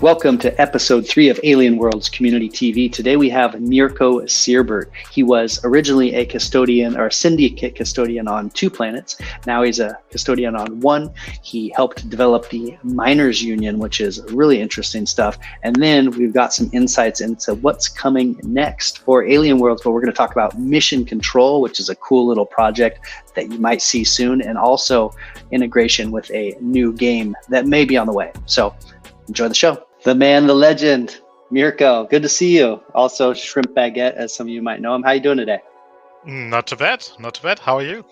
Welcome to episode 3 of Alien Worlds Community TV. Today we have Mirko Sierbert. He was originally a custodian or syndicate custodian on 2 planets. Now he's a custodian on 1. He helped develop the Miners Union, which is really interesting stuff. And then we've got some insights into what's coming next for Alien Worlds, but we're going to talk about Mission Control, which is a cool little project that you might see soon, and also integration with a new game that may be on the way. So enjoy the show. The man, the legend, Mirko. Good to see you. Also, Shrimp Baguette, as some of you might know him. How you doing today? Not too bad. Not too bad. How are you?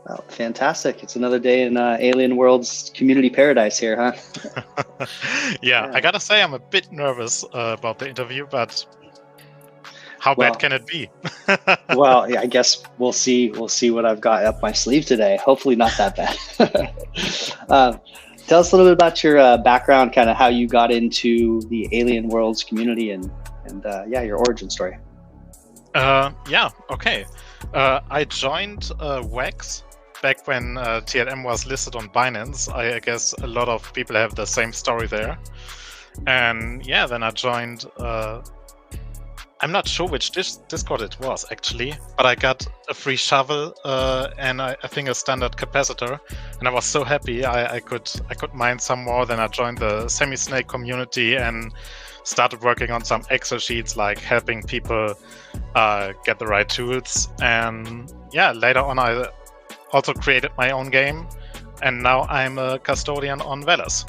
Oh, fantastic. It's another day in Alien Worlds community paradise here, huh? Yeah, I gotta say I'm a bit nervous about the interview, but how bad can it be? Well, yeah, I guess we'll see. We'll see what I've got up my sleeve today. Hopefully not that bad. Tell us a little bit about your background, kind of how you got into the Alien Worlds community and your origin story. Okay. I joined WEX back when TLM was listed on Binance. I guess a lot of people have the same story there. And yeah, then I joined... I'm not sure which Discord it was, actually, but I got a free shovel and I think a standard capacitor, and I was so happy I could mine some more. Then I joined the Semi-Snake community and started working on some Excel sheets, like helping people get the right tools. And yeah, later on I also created my own game, and now I'm a custodian on Veles.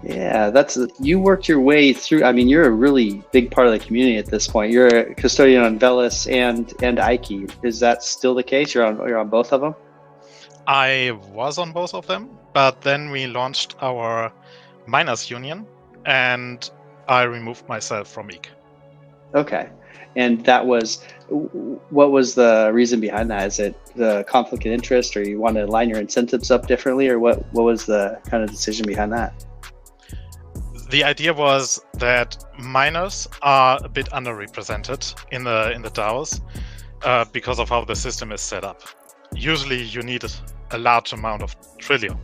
Yeah, you worked your way through. I mean, you're a really big part of the community at this point. You're a custodian on Veles and Ike. Is that still the case? You're on both of them? I was on both of them, but then we launched our Miners Union, and I removed myself from Ike. Okay, and what was the reason behind that? Is it the conflict of interest, or you want to line your incentives up differently, or what was the kind of decision behind that? The idea was that miners are a bit underrepresented in the DAOs because of how the system is set up. Usually you need a large amount of trillium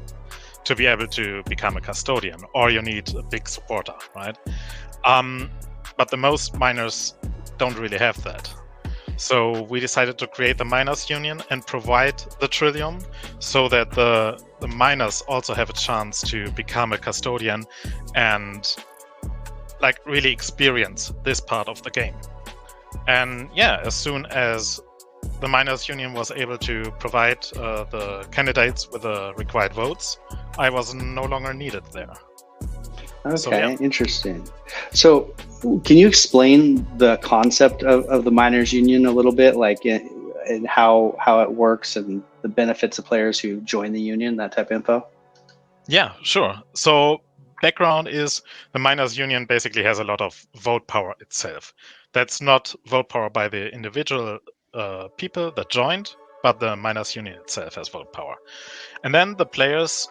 to be able to become a custodian, or you need a big supporter, right? But the most miners don't really have that. So we decided to create the Miners Union and provide the trillium so that the miners also have a chance to become a custodian and like really experience this part of the game. And yeah, as soon as the Miners Union was able to provide the candidates with the required votes, I was no longer needed there. Okay, so, yeah. Interesting. So can you explain the concept of the Miners Union a little bit, like and how it works and the benefits of players who join the union, that type of info? Yeah, sure. So background is the Miners Union basically has a lot of vote power itself. That's not vote power by the individual people that joined, but the Miners Union itself has vote power. And then the players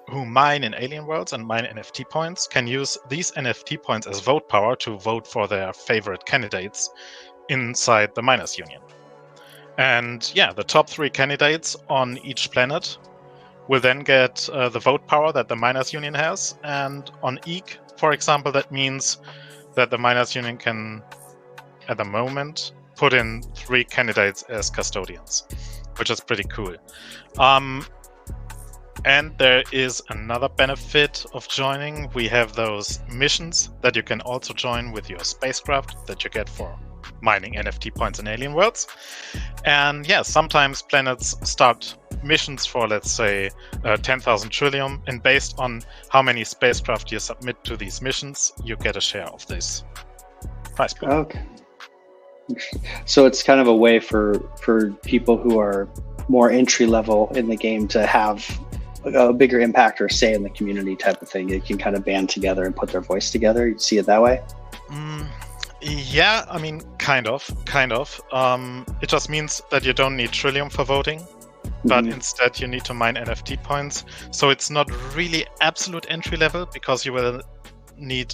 who mine in Alien Worlds and mine NFT points can use these NFT points as vote power to vote for their favorite candidates inside the Miners Union. And yeah, the top 3 candidates on each planet will then get the vote power that the Miners Union has. And on Ike, for example, that means that the Miners Union can, at the moment, put in 3 candidates as custodians, which is pretty cool. And there is another benefit of joining. We have those missions that you can also join with your spacecraft that you get for mining NFT points in Alien Worlds. And yeah, sometimes planets start missions for, let's say, 10,000 trillium. And based on how many spacecraft you submit to these missions, you get a share of this prize pool. Okay. So it's kind of a way for people who are more entry level in the game to have a bigger impact or say in the community type of thing. They can kind of band together and put their voice together. You see it that way? Yeah, I mean, kind of. It just means that you don't need trillium for voting, but instead you need to mine NFT points. So it's not really absolute entry level, because you will need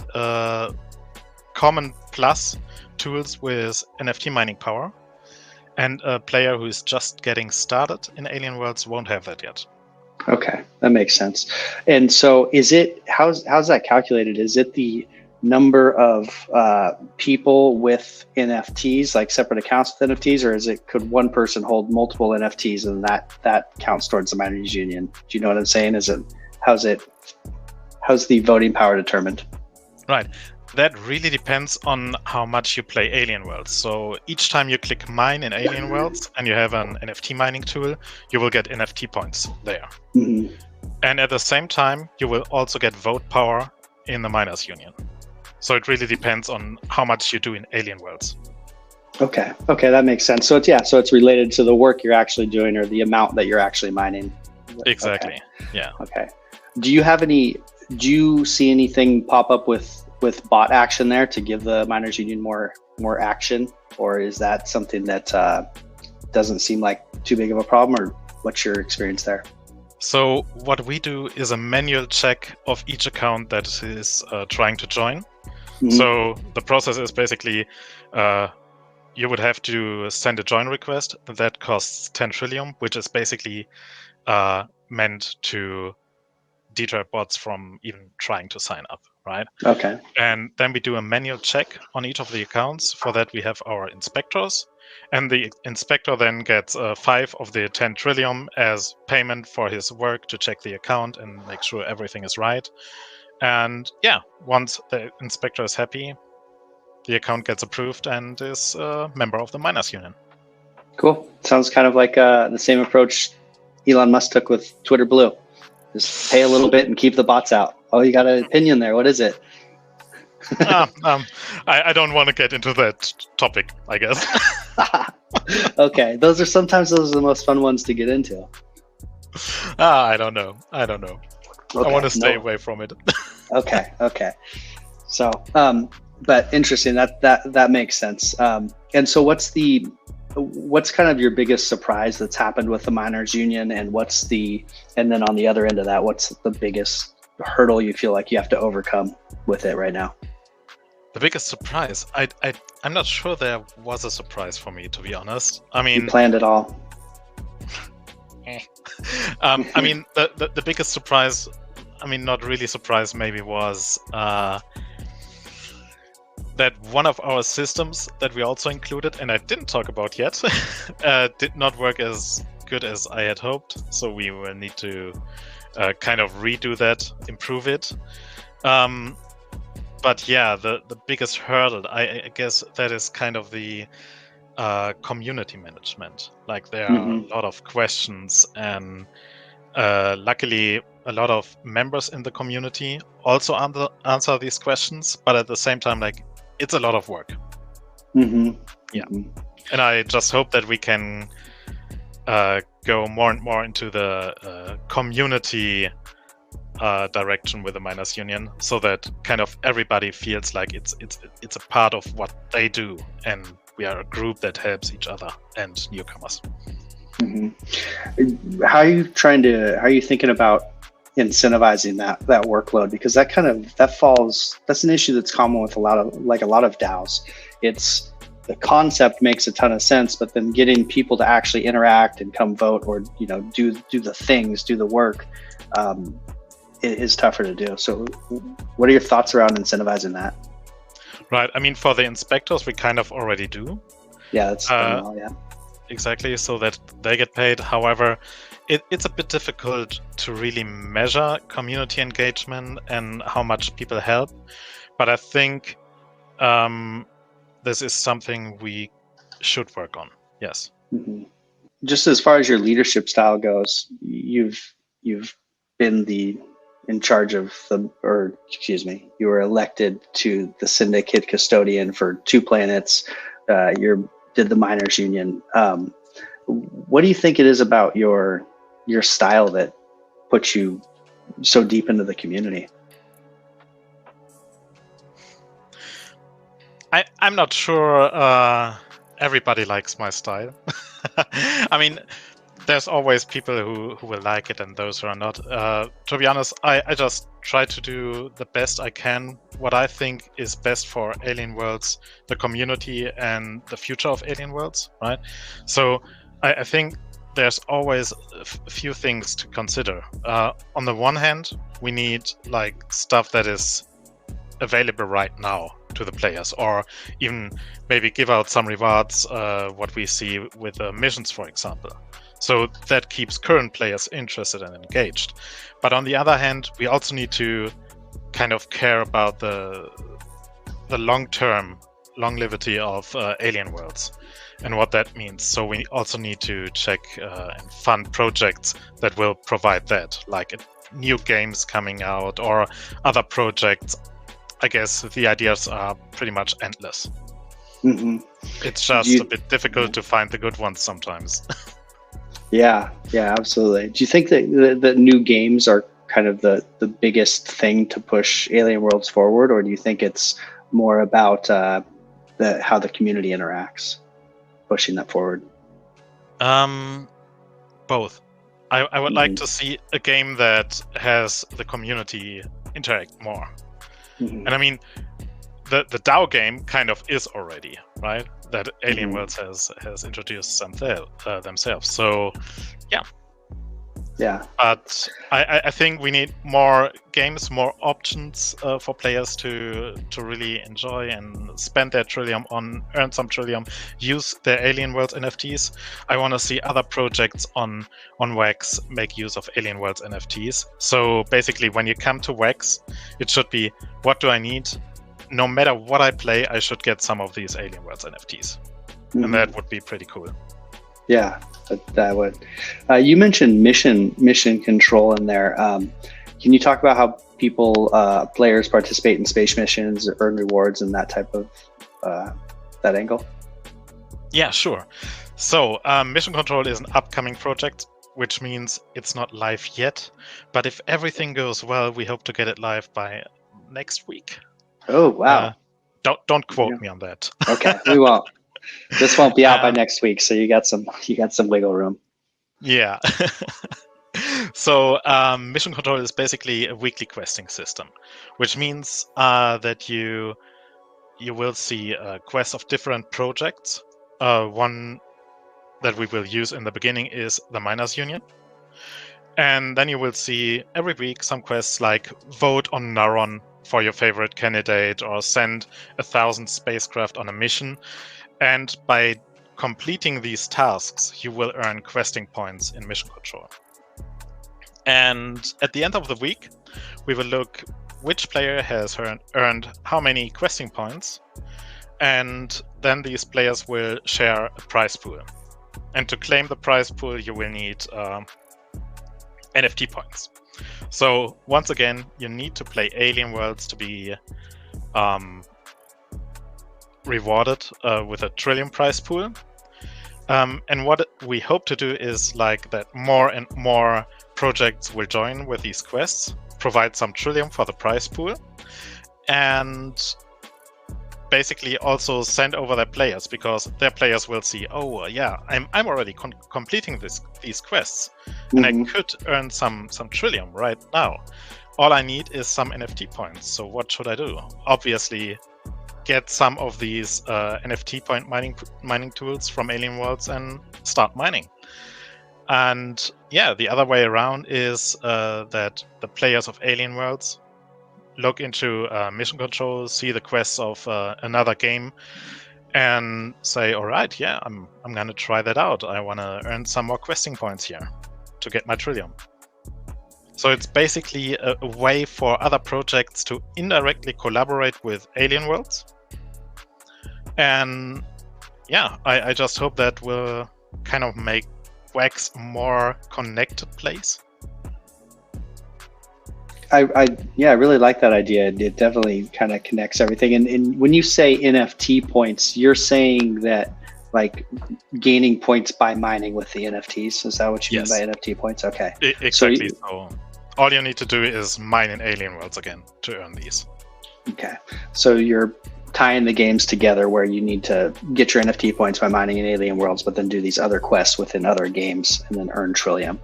common plus tools with NFT mining power. And a player who is just getting started in Alien Worlds won't have that yet. Okay, that makes sense. And so, is it how's that calculated? Is it the number of people with NFTs, like separate accounts with NFTs, or could one person hold multiple NFTs and that counts towards the miners union? Do you know what I'm saying? How's the voting power determined? Right. That really depends on how much you play Alien Worlds. So each time you click mine in Alien Worlds and you have an NFT mining tool, you will get NFT points there. Mm-hmm. And at the same time, you will also get vote power in the Miners Union. So it really depends on how much you do in Alien Worlds. Okay, that makes sense. So it's related to the work you're actually doing or the amount that you're actually mining. Exactly. Okay. Yeah. Okay. Do you see anything pop up with bot action there to give the miners union more action, or is that something that doesn't seem like too big of a problem, or what's your experience there? So what we do is a manual check of each account that is trying to join. Mm-hmm. So the process is basically you would have to send a join request that costs 10 trillium, which is basically meant to deter bots from even trying to sign up, right? Okay. And then we do a manual check on each of the accounts. For that, we have our inspectors. And the inspector then gets 5 of the 10 trillium as payment for his work to check the account and make sure everything is right. And yeah, once the inspector is happy, the account gets approved and is a member of the Miners Union. Cool. Sounds kind of like the same approach Elon Musk took with Twitter Blue. Just pay a little bit and keep the bots out. Oh, you got an opinion there. What is it? I don't want to get into that topic, I guess. Okay. Those are the most fun ones to get into. I don't know. Okay, I want to stay away from it. Okay. So, but interesting. That makes sense. And so what's kind of your biggest surprise that's happened with the miners union, and then on the other end of that, what's the biggest hurdle you feel like you have to overcome with it right now? The biggest surprise? I'm not sure there was a surprise for me, to be honest. I mean, you planned it all. I mean, the biggest surprise, not really surprise, maybe was that one of our systems that we also included, and I didn't talk about yet, did not work as good as I had hoped. So we will need to kind of redo that, improve it. But yeah, the biggest hurdle, I guess that is kind of the community management. Like there are a lot of questions, and luckily a lot of members in the community also answer these questions, but at the same time, like, it's a lot of work. And I just hope that we can go more and more into the community direction with the Miners Union, so that kind of everybody feels like it's a part of what they do, and we are a group that helps each other and newcomers. How are you thinking about incentivizing that workload? Because that's an issue that's common with a lot of DAOs. It's the concept makes a ton of sense, but then getting people to actually interact and come vote, or do the things, do the work, it is tougher to do. So what are your thoughts around incentivizing that? Right. I mean, for the inspectors, we kind of already do. Yeah, that's well, yeah. Exactly, so that they get paid. However, it's a bit difficult to really measure community engagement and how much people help. But I think this is something we should work on. Yes. Just as far as your leadership style goes, you've been in charge of you were elected to the syndicate custodian for 2 planets. Did the miners union. What do you think it is about your style that puts you so deep into the community? I'm not sure everybody likes my style. I mean, there's always people who will like it and those who are not. To be honest, I just try to do the best I can, what I think is best for Alien Worlds, the community, and the future of Alien Worlds, right? So I think there's always a few things to consider. On the one hand, we need like stuff that is available right now to the players, or even maybe give out some rewards, what we see with the missions, for example. So that keeps current players interested and engaged. But on the other hand, we also need to kind of care about the long-term longevity of Alien Worlds and what that means. So we also need to check and fund projects that will provide that, like new games coming out or other projects. I guess the ideas are pretty much endless. Mm-hmm. It's just a bit difficult to find the good ones sometimes. Yeah, absolutely. Do you think that the new games are kind of the biggest thing to push Alien Worlds forward, or do you think it's more about how the community interacts, pushing that forward? Both. I would like to see a game that has the community interact more. Mm-hmm. And I mean, the DAO game kind of is already, right? That Alien Worlds has introduced themselves. So, yeah. Yeah. But I think we need more games, more options for players to really enjoy and spend their Trillium on, earn some Trillium, use their Alien Worlds NFTs. I want to see other projects on Wax make use of Alien Worlds NFTs. So basically, when you come to Wax, it should be, what do I need? No matter what I play, I should get some of these Alien Worlds NFTs. Mm-hmm. And that would be pretty cool. Yeah, that would. You mentioned mission control in there. Can you talk about how players participate in space missions, earn rewards, and that type of that angle? Yeah, sure. So mission control is an upcoming project, which means it's not live yet. But if everything goes well, we hope to get it live by next week. Oh, wow. Don't quote me on that. Okay, we won't. This won't be out by next week, so you got some wiggle room. Yeah. So mission control is basically a weekly questing system, which means that you will see quests of different projects. One that we will use in the beginning is the Miners Union. And then you will see every week some quests like vote on Neuron for your favorite candidate, or send 1,000 spacecraft on a mission. And by completing these tasks, you will earn questing points in mission control. And at the end of the week, we will look which player has earned how many questing points. And then these players will share a prize pool. And to claim the prize pool, you will need NFT points. So once again, you need to play Alien Worlds to be rewarded with a Trillium prize pool. And what we hope to do is like that more and more projects will join with these quests, provide some Trillium for the prize pool, and basically also send over their players, because their players will see, oh yeah, I'm already completing these quests, and I could earn some Trillium right now. All I need is some NFT points. So what should I do? Obviously, get some of these NFT point mining tools from Alien Worlds and start mining. And yeah, the other way around is that the players of Alien Worlds look into mission control, see the quests of another game, and say, all right, yeah, I'm gonna try that out. I want to earn some more questing points here to get my Trillium. So it's basically a way for other projects to indirectly collaborate with Alien Worlds. And yeah, I just hope that will kind of make Wax a more connected place. I really like that idea. It definitely kind of connects everything. And when you say NFT points, you're saying that like gaining points by mining with the NFTs. Is that what you mean by NFT points? Okay. Exactly. So all you need to do is mine in Alien Worlds again to earn these. Okay. So you're tying the games together where you need to get your NFT points by mining in Alien Worlds, but then do these other quests within other games and then earn Trillium.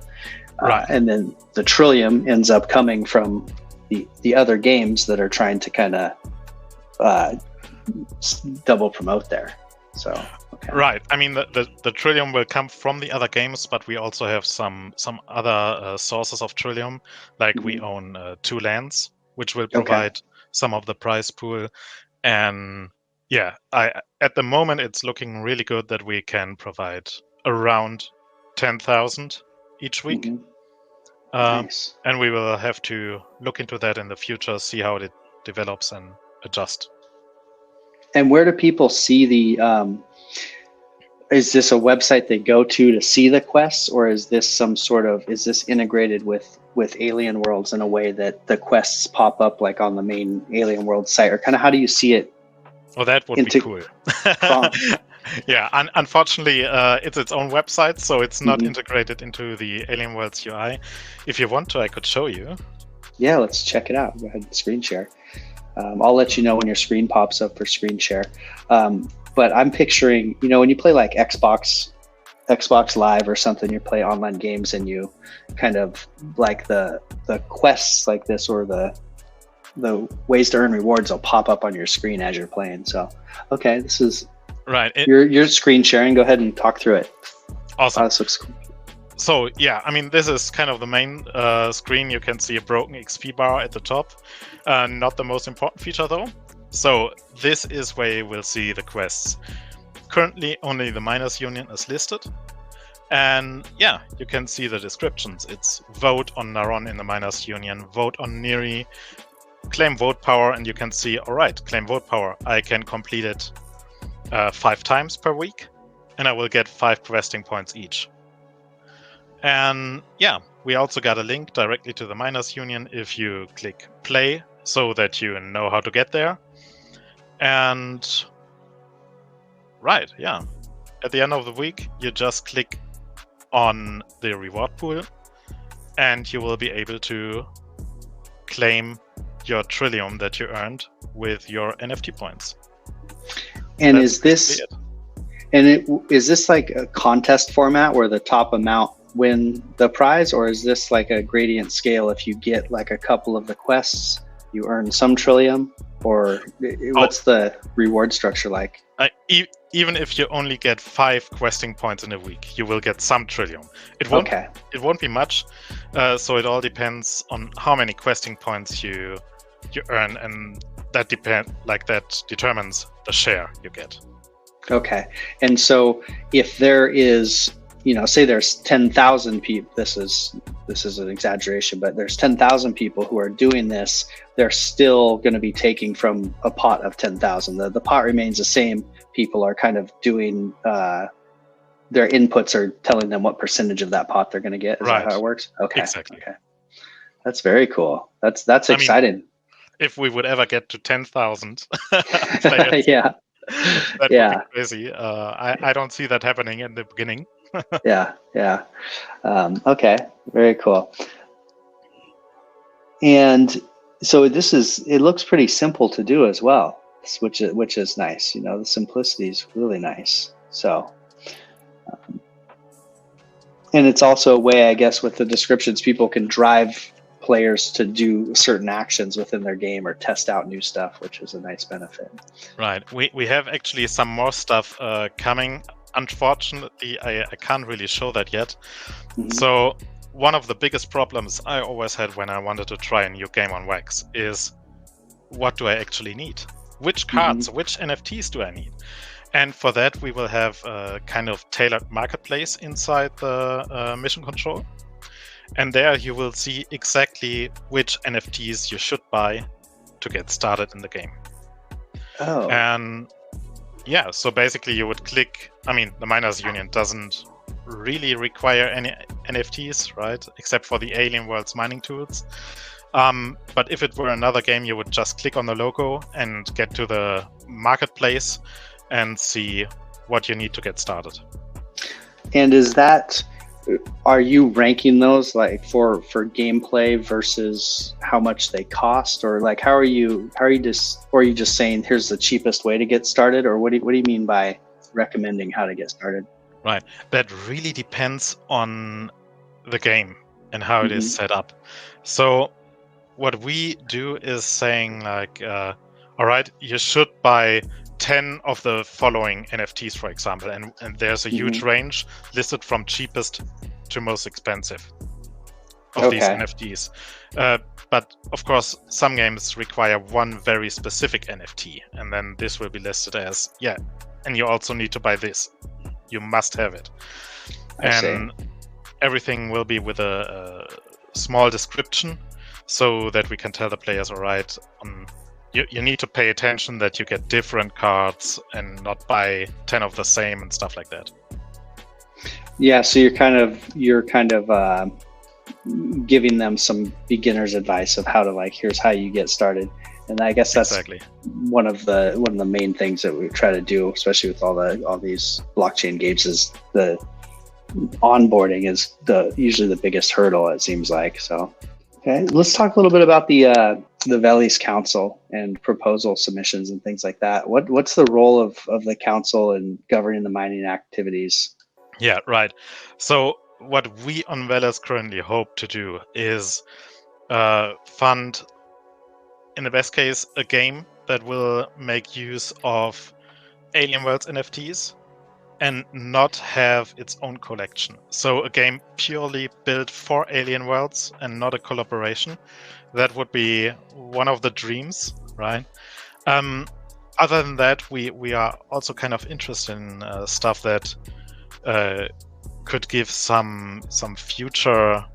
Right. And then the Trillium ends up coming from the other games that are trying to kind of double promote there. So okay. Right. I mean, the Trillium will come from the other games, but we also have some other sources of Trillium. Like we own 2 lands, which will provide some of the prize pool. And yeah, at the moment it's looking really good that we can provide around 10,000 each week. Nice. And we will have to look into that in the future, see how it develops and adjust. And where do people see the? Is this a website they go to see the quests, or is this is this integrated with Alien Worlds in a way that the quests pop up like on the main Alien Worlds site, or kind of how do you see it? Well, that would be cool. Yeah, unfortunately, it's its own website, so it's not integrated into the Alien Worlds UI. If you want to, I could show you. Yeah, let's check it out. Go ahead and screen share. I'll let you know when your screen pops up for screen share. But I'm picturing, when you play like Xbox Live or something, you play online games and you kind of like the quests like this, or the ways to earn rewards will pop up on your screen as you're playing. So, okay, this is right. You're screen sharing. Go ahead and talk through it. Awesome. This looks cool. So yeah, I mean, this is kind of the main screen. You can see a broken XP bar at the top. Not the most important feature though. So this is where you will see the quests. Currently, only the Miners Union is listed. And yeah, you can see the descriptions. It's vote on Naron in the Miners Union, vote on Neri, claim vote power, and you can see, all right, claim vote power. I can complete it 5 times per week, and I will get 5 questing points each. And yeah, we also got a link directly to the Miners Union if you click play, so that you know how to get there. And right, yeah. At the end of the week, you just click on the reward pool and you will be able to claim your Trillium that you earned with your NFT points. And is this like a contest format where the top amount win the prize, or is this like a gradient scale? If you get like a couple of the quests, you earn some Trillium, or what's the reward structure like? Even if you only get 5 questing points in a week, you will get some Trillium. It won't be much, so it all depends on how many questing points you earn, and that determines the share you get. Okay, and so if there is, say there's 10,000 people, this is an exaggeration, but there's 10,000 people who are doing this, they're still going to be taking from a pot of 10,000. The pot remains the same. People are kind of doing, their inputs are telling them what percentage of that pot they're going to get. Is that how it works? Okay. Exactly. Okay. That's very cool. That's exciting. If we would ever get to 10,000 players, yeah. That would be crazy. I don't see that happening in the beginning. Yeah. Okay, very cool. And so it looks pretty simple to do as well, which is nice. The simplicity is really nice. So, and it's also a way, I guess, with the descriptions, people can drive players to do certain actions within their game or test out new stuff, which is a nice benefit. Right. We have actually some more stuff coming. Unfortunately, I can't really show that yet. So one of the biggest problems I always had when I wanted to try a new game on Wax is, what do I actually need? Which cards, which NFTs do I need? And for that, we will have a kind of tailored marketplace inside the mission control. And there you will see exactly which NFTs you should buy to get started in the game. Oh. And yeah, so basically you would click, the Miners Union doesn't really require any NFTs, right? Except for the Alien Worlds mining tools. But if it were another game, you would just click on the logo and get to the marketplace and see what you need to get started. And are you ranking those like for gameplay versus how much they cost, or like or are you just saying here's the cheapest way to get started, or what do you mean by recommending how to get started? Right, that really depends on the game and how it is set up. So what we do is saying like, all right, you should buy 10 of the following NFTs, for example, and there's a huge range listed from cheapest to most expensive of these NFTs. But of course, some games require one very specific NFT, and then this will be listed as, yeah, and you also need to buy this. You must have it. And everything will be with a small description so that we can tell the players, all right, you need to pay attention that you get different cards and not buy 10 of the same and stuff like that. Yeah, so you're kind of giving them some beginner's advice of how to, like, here's how you get started. And I guess that's one of the main things that we try to do, especially with all these blockchain games, is the onboarding is usually the biggest hurdle, it seems like. So okay, let's talk a little bit about the Veles Council and proposal submissions and things like that. What's the role of the council in governing the mining activities? Yeah, right. So what we on Veles currently hope to do is fund, in the best case, a game that will make use of Alien Worlds NFTs and not have its own collection. So a game purely built for Alien Worlds and not a collaboration. That would be one of the dreams, right? Other than that, we are also kind of interested in stuff that could give some future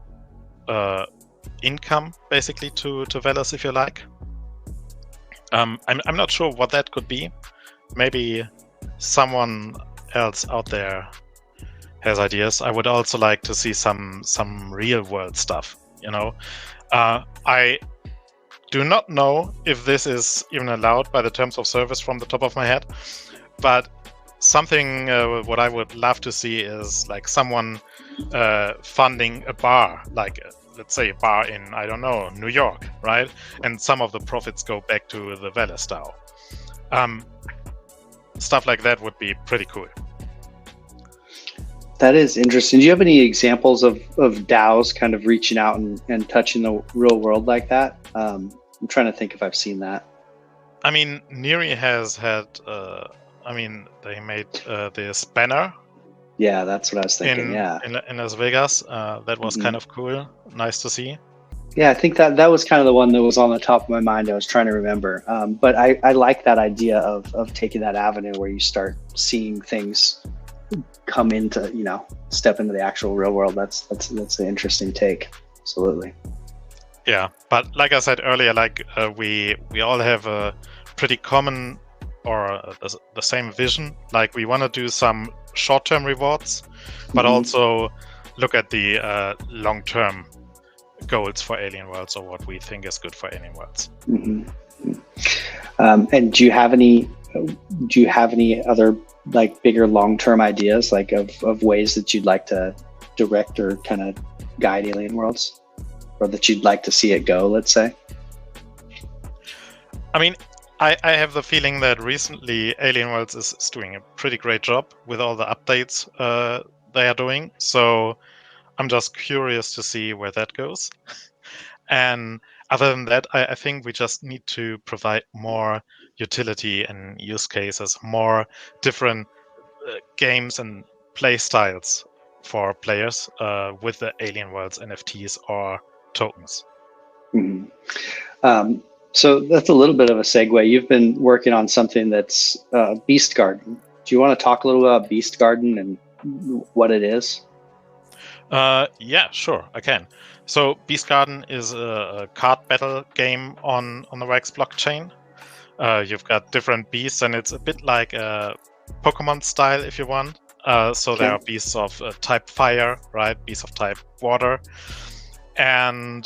income, basically, to Veles, if you like. I'm not sure what that could be. Maybe someone else out there has ideas. I would also like to see some real world stuff. I do not know if this is even allowed by the terms of service from the top of my head, but something what I would love to see is like someone funding a bar, like let's say a bar in, I don't know, New York, right? And some of the profits go back to the Veles DAO. Stuff like that would be pretty cool. That is interesting. Do you have any examples of DAOs kind of reaching out and touching the real world like that? I'm trying to think if I've seen that. I mean, Neri has had, they made this banner. Yeah, that's what I was thinking. In Las Vegas. That was kind of cool. Nice to see. Yeah, I think that was kind of the one that was on the top of my mind. I was trying to remember. But I like that idea of taking that avenue where you start seeing things come into, step into the actual real world. That's an interesting take. Absolutely. Yeah, but like I said earlier, like we all have a pretty common or the same vision. Like we want to do some short-term rewards, but also look at the long-term goals for Alien Worlds, or what we think is good for Alien Worlds. And do you have any other like bigger long-term ideas, like of ways that you'd like to direct or kind of guide Alien Worlds, or that you'd like to see it go, let's say? I mean, I have the feeling that recently Alien Worlds is doing a pretty great job with all the updates they are doing. So I'm just curious to see where that goes. And other than that, I think we just need to provide more utility and use cases, more different games and play styles for players with the Alien Worlds NFTs or tokens. So that's a little bit of a segue. You've been working on something that's Beast Garden. Do you want to talk a little about Beast Garden and what it is? Yeah, sure, I can. So Beast Garden is a card battle game on the Wax blockchain. You've got different beasts, and it's a bit like a Pokemon style, if you want. So there are beasts of type fire, right? Beasts of type water. And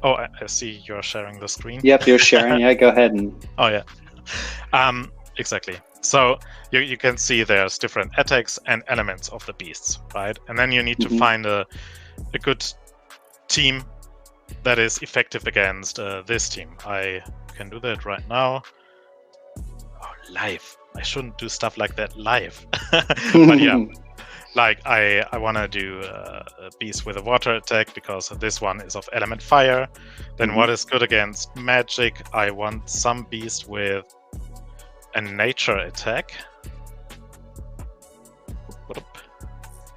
I see you're sharing the screen. Yep, you're sharing. Yeah, go ahead. Oh, yeah. Exactly. So you can see there's different attacks and elements of the beasts, right? And then you need to find a good team that is effective against this team. I can do that right now. Oh, live. I shouldn't do stuff like that live. But yeah. Like I want to do a beast with a water attack because this one is of element fire. Then what is good against magic? I want some beast with a nature attack.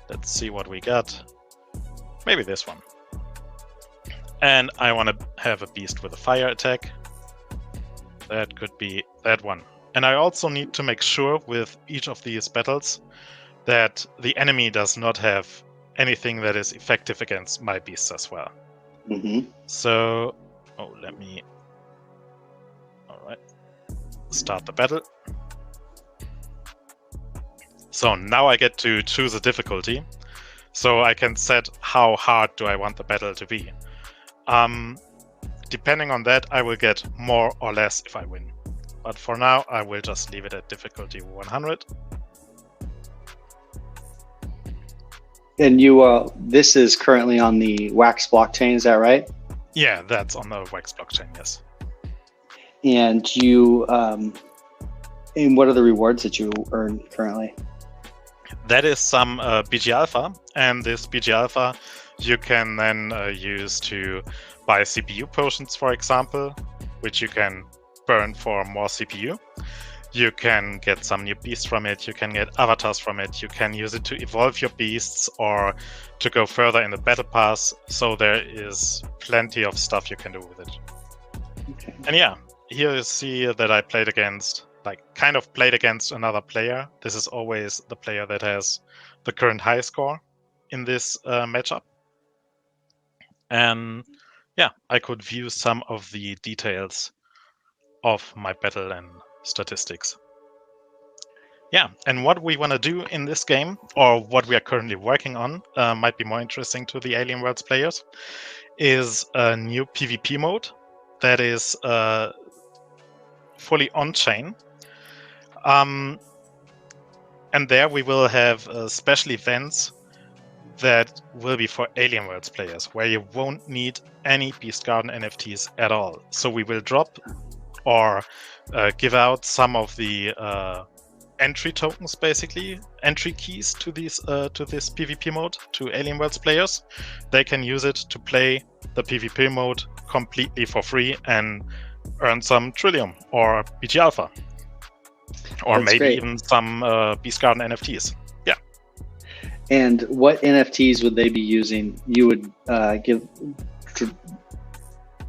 Let's see what we got. Maybe this one. And I want to have a beast with a fire attack. That could be that one. And I also need to make sure with each of these battles that the enemy does not have anything that is effective against my beasts as well. So, let me... Alright. Start the battle. So now I get to choose a difficulty. So I can set how hard do I want the battle to be. Depending on that, I will get more or less if I win. But for now, I will just leave it at difficulty 100. And you, this is currently on the Wax blockchain, is that right? Yeah, that's on the Wax blockchain, yes. And you, and what are the rewards that you earn currently? That is some BG Alpha, and this BG Alpha you can then use to buy CPU potions, for example, which you can burn for more CPU. You can get some new beasts from it, you can get avatars from it, you can use it to evolve your beasts or to go further in the battle pass, so there is plenty of stuff you can do with it. Okay. And yeah, here you see that I played against, kind of played against another player. This is always the player that has the current high score in this matchup. And yeah, I could view some of the details of my battle and statistics. Yeah, and what we want to do in this game, or what we are currently working on, might be more interesting to the Alien Worlds players, is a new PvP mode that is fully on-chain. And there we will have special events that will be for Alien Worlds players, where you won't need any Beast Garden NFTs at all. So we will drop or give out some of the entry tokens, basically entry keys to these to this PvP mode to Alien Worlds players. They can use it to play the PvP mode completely for free and earn some Trillium or BG Alpha, or That's maybe great. even some Beast Garden NFTs. Yeah. And what NFTs would they be using? You would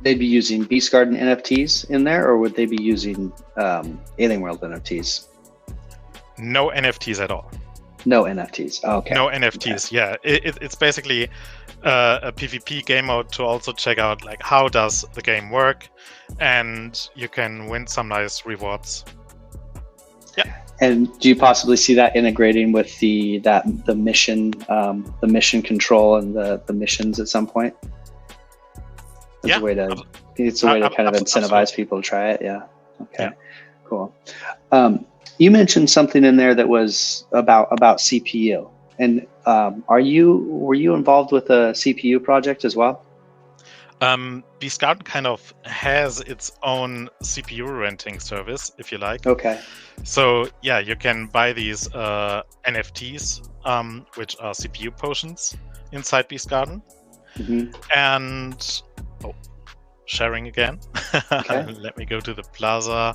they'd be using Beast Garden NFTs in there, or would they be using Alien World NFTs? No NFTs at all. No NFTs. Oh, okay. No NFTs. Okay. Yeah, it's basically a PvP game mode to also check out how does the game work, and you can win some nice rewards. Yeah. And do you possibly see that integrating with the mission control and the missions at some point? It's a way to kind of incentivize people to try it. Yeah. Okay. Yeah. Cool. You mentioned something in there that was about CPU, and were you involved with a CPU project as well? Beast Garden kind of has its own CPU renting service, if you like. Okay. So yeah, you can buy these NFTs, which are CPU potions inside Beast Garden. And sharing again. Okay. Let me go to the Plaza.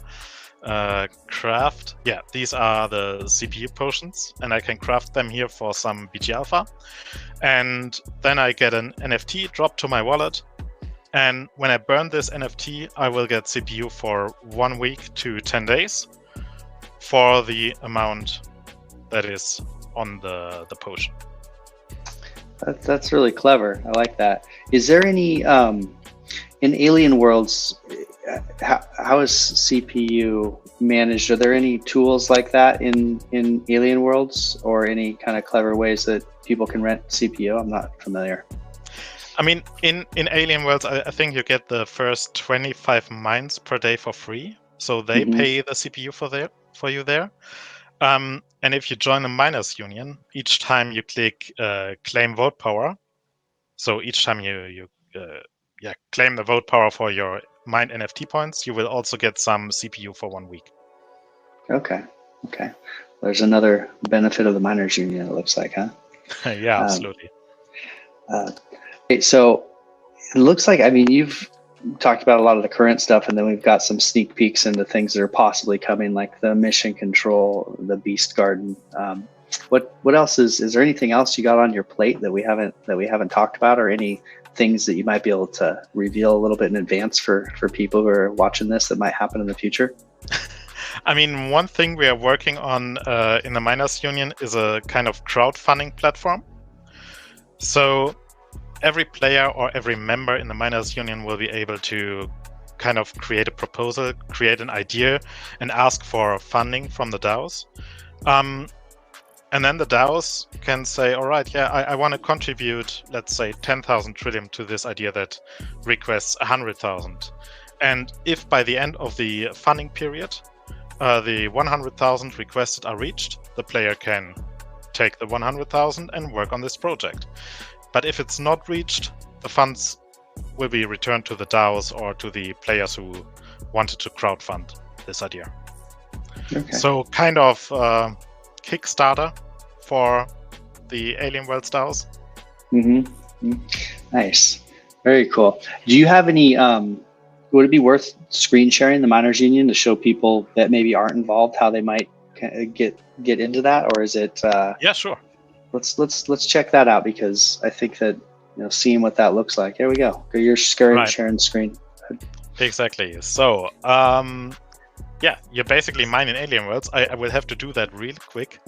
Craft. Yeah, these are the CPU potions, and I can craft them here for some BG Alpha. And then I get an NFT dropped to my wallet. And when I burn this NFT, I will get CPU for 1 week to 10 days for the amount that is on the potion. That's really clever. I like that. Is there any in Alien Worlds? How is CPU managed? Are there any tools like that in Alien Worlds, or any kind of clever ways that people can rent CPU? I'm not familiar. I mean, in Alien Worlds, I think you get the first 25 mines per day for free. So they pay the CPU for you there. And if you join a miners union, each time you click claim vote power, so each time you claim the vote power for your mine NFT points, you will also get some CPU for 1 week. Okay. Okay. There's another benefit of the miners union, it looks like, huh? Yeah, absolutely. Okay, so it looks like, I mean, you've talked about a lot of the current stuff, and then we've got some sneak peeks into things that are possibly coming, like the mission control, the beast garden. What else is there anything else you got on your plate that we haven't talked about, or any things that you might be able to reveal a little bit in advance for people who are watching this that might happen in the future? I mean, one thing we are working on in the Miners Union is a kind of crowdfunding platform. So every player or every member in the Miners Union will be able to kind of create a proposal, create an idea, and ask for funding from the DAOs. And then the DAOs can say, all right, yeah, I want to contribute, let's say, 10,000 trillium to this idea that requests 100,000. And if by the end of the funding period, the 100,000 requested are reached, the player can take the 100,000 and work on this project. But if it's not reached, the funds will be returned to the DAOs or to the players who wanted to crowdfund this idea. Okay. So kind of Kickstarter for the Alien Worlds DAOs. Nice. Very cool. Do you have any, would it be worth screen sharing the Miners Union to show people that maybe aren't involved how they might get into that? Or is it? Yeah, sure. Let's check that out, because I think that, seeing what that looks like. Here we go. You're sharing the screen. Exactly. So, yeah, you're basically mining Alien Worlds. I will have to do that real quick.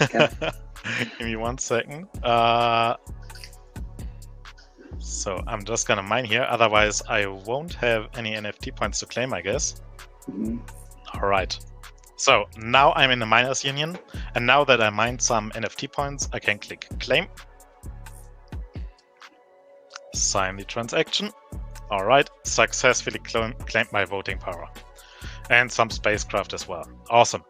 Okay. Give me 1 second. So I'm just gonna mine here. Otherwise, I won't have any NFT points to claim, I guess. All right. So now I'm in the Miners Union, and now that I mined some NFT points, I can click Claim. Sign the transaction. All right, successfully claimed my voting power. And some spacecraft as well. Awesome.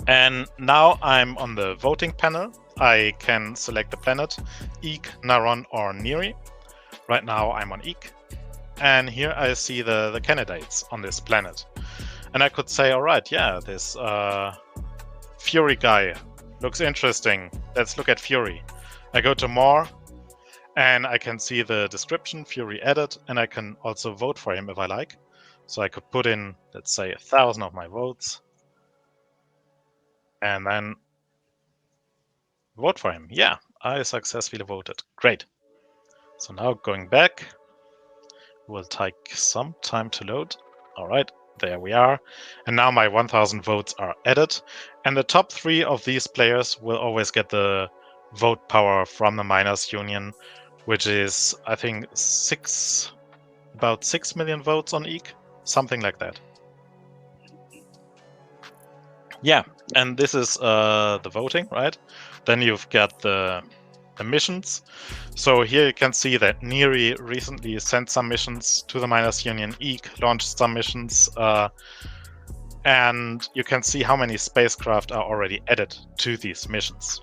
And now I'm on the voting panel. I can select the planet, Eek, Naron, or Neri. Right now I'm on Eek. And here I see the candidates on this planet. And I could say, all right, yeah, this Fury guy looks interesting. Let's look at Fury. I go to more, and I can see the description, Fury added, and I can also vote for him if I like. So I could put in, let's say, 1,000 of my votes, and then vote for him. Yeah, I successfully voted. Great. So now going back, will take some time to load. All right. There we are. And now my 1,000 votes are added. And the top 3 of these players will always get the vote power from the Miners Union, which is, I think, about 6 million votes on Eek. Something like that. Yeah, and this is the voting, right? Then you've got the missions. So here you can see that Neri recently sent some missions to the Miners Union. Eek launched some missions, and you can see how many spacecraft are already added to these missions.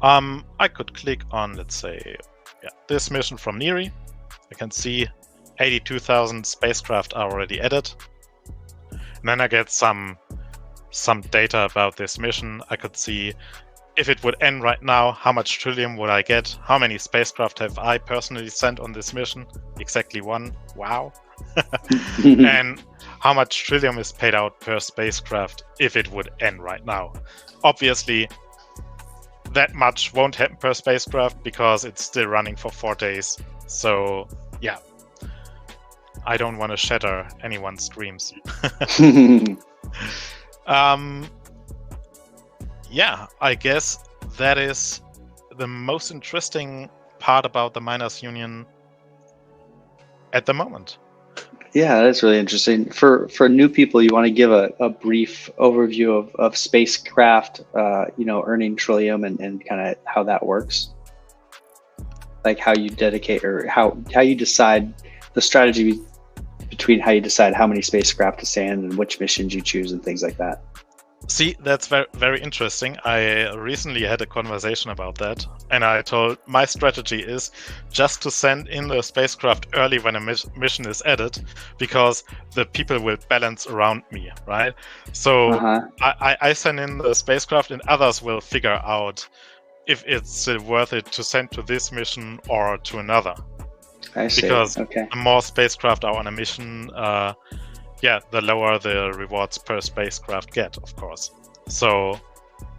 I could click on, let's say, this mission from Neri. I can see 82,000 spacecraft are already added. And then I get some data about this mission. I could see if it would end right now, how much trillium would I get? How many spacecraft have I personally sent on this mission? Exactly 1. Wow. And how much trillium is paid out per spacecraft if it would end right now? Obviously, that much won't happen per spacecraft because it's still running for 4 days. So, yeah. I don't want to shatter anyone's dreams. Yeah, I guess that is the most interesting part about the Miners Union at the moment. Yeah, that's really interesting. For new people, you want to give a brief overview of spacecraft, earning trillium and kind of how that works. Like how you dedicate, or how you decide the strategy between how you decide how many spacecraft to send and which missions you choose and things like that. See, that's very, very interesting. I recently had a conversation about that, and I told my strategy is just to send in the spacecraft early when a mission is added, because the people will balance around me, right? So I send in the spacecraft, and others will figure out if it's still worth it to send to this mission or to another. I see. Because okay. the more spacecraft are on a mission, the lower the rewards per spacecraft get, of course. So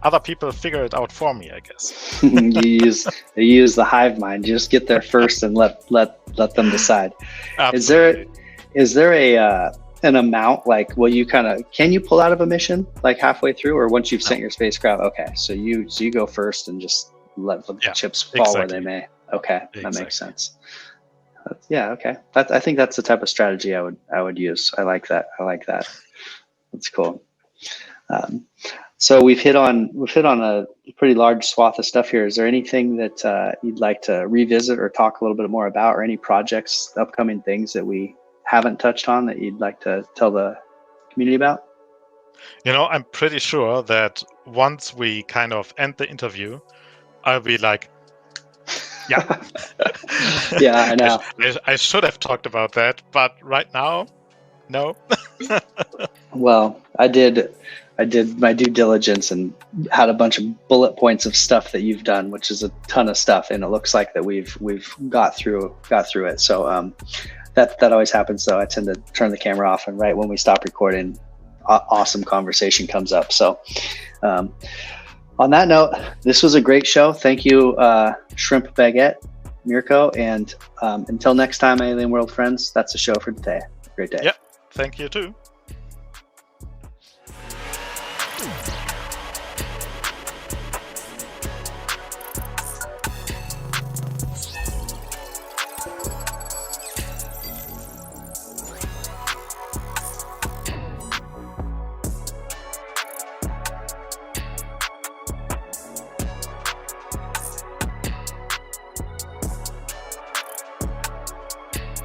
other people figure it out for me, I guess. you use the hive mind. You just get there first and let them decide. Absolutely. Is there a an amount, like what you can you pull out of a mission like halfway through, or once you've sent your spacecraft? Okay, so you go first and just let the chips fall where they may. Okay, that makes sense. Yeah, okay. I think that's the type of strategy I would use. I like that. That's cool. So we've hit on a pretty large swath of stuff here. Is there anything that you'd like to revisit or talk a little bit more about, or any projects, upcoming things that we haven't touched on that you'd like to tell the community about? I'm pretty sure that once we kind of end the interview, I'll be like, yeah. Yeah, I know. I should have talked about that, but right now, no. Well, I did my due diligence and had a bunch of bullet points of stuff that you've done, which is a ton of stuff, and it looks like that we've got through it. So that always happens, though. I tend to turn the camera off, and right when we stop recording, awesome conversation comes up. So on that note, this was a great show. Thank you, Shrimp Baguette, Mirko, and until next time, Alien World friends, that's the show for today. Great day. Yep. Thank you too.